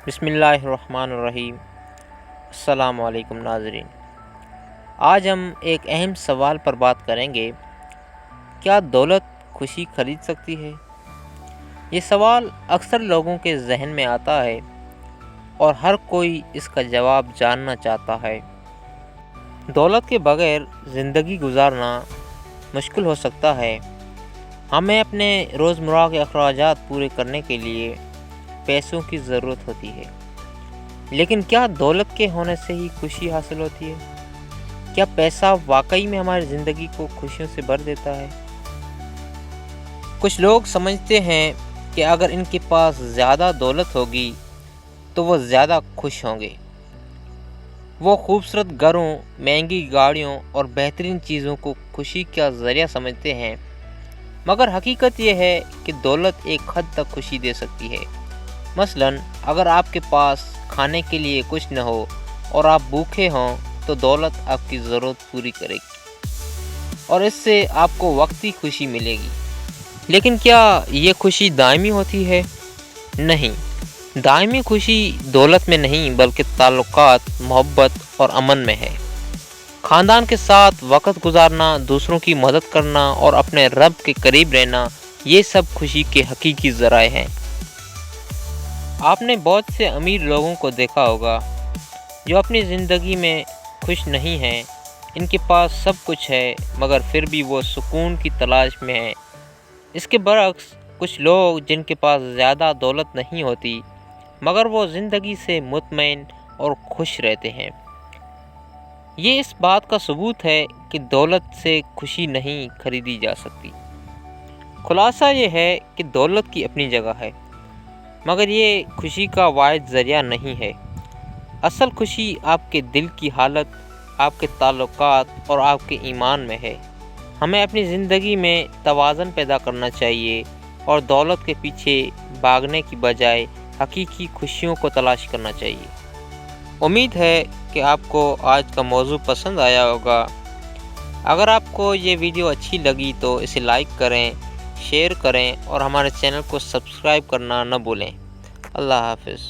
بسم اللہ الرحمن الرحیم۔ السلام علیکم ناظرین۔ آج ہم ایک اہم سوال پر بات کریں گے، کیا دولت خوشی خرید سکتی ہے؟ یہ سوال اکثر لوگوں کے ذہن میں آتا ہے اور ہر کوئی اس کا جواب جاننا چاہتا ہے۔ دولت کے بغیر زندگی گزارنا مشکل ہو سکتا ہے۔ ہمیں اپنے روزمرہ کے اخراجات پورے کرنے کے لیے پیسوں کی ضرورت ہوتی ہے، لیکن کیا دولت کے ہونے سے ہی خوشی حاصل ہوتی ہے؟ کیا پیسہ واقعی میں ہماری زندگی کو خوشیوں سے بھر دیتا ہے؟ کچھ لوگ سمجھتے ہیں کہ اگر ان کے پاس زیادہ دولت ہوگی تو وہ زیادہ خوش ہوں گے۔ وہ خوبصورت گھروں، مہنگی گاڑیوں اور بہترین چیزوں کو خوشی کا ذریعہ سمجھتے ہیں، مگر حقیقت یہ ہے کہ دولت ایک حد تک خوشی دے سکتی ہے۔ مثلاً اگر آپ کے پاس کھانے کے لیے کچھ نہ ہو اور آپ بھوکے ہوں تو دولت آپ کی ضرورت پوری کرے گی اور اس سے آپ کو وقتی خوشی ملے گی، لیکن کیا یہ خوشی دائمی ہوتی ہے؟ نہیں، دائمی خوشی دولت میں نہیں بلکہ تعلقات، محبت اور امن میں ہے۔ خاندان کے ساتھ وقت گزارنا، دوسروں کی مدد کرنا اور اپنے رب کے قریب رہنا، یہ سب خوشی کے حقیقی ذرائع ہیں۔ آپ نے بہت سے امیر لوگوں کو دیکھا ہوگا جو اپنی زندگی میں خوش نہیں ہیں۔ ان کے پاس سب کچھ ہے مگر پھر بھی وہ سکون کی تلاش میں ہیں۔ اس کے برعکس کچھ لوگ جن کے پاس زیادہ دولت نہیں ہوتی مگر وہ زندگی سے مطمئن اور خوش رہتے ہیں۔ یہ اس بات کا ثبوت ہے کہ دولت سے خوشی نہیں خریدی جا سکتی۔ خلاصہ یہ ہے کہ دولت کی اپنی جگہ ہے، مگر یہ خوشی کا واحد ذریعہ نہیں ہے۔ اصل خوشی آپ کے دل کی حالت، آپ کے تعلقات اور آپ کے ایمان میں ہے۔ ہمیں اپنی زندگی میں توازن پیدا کرنا چاہیے اور دولت کے پیچھے بھاگنے کی بجائے حقیقی خوشیوں کو تلاش کرنا چاہیے۔ امید ہے کہ آپ کو آج کا موضوع پسند آیا ہوگا۔ اگر آپ کو یہ ویڈیو اچھی لگی تو اسے لائک کریں، شیئر کریں اور ہمارے چینل کو سبسکرائب کرنا نہ بھولیں۔ اللہ حافظ۔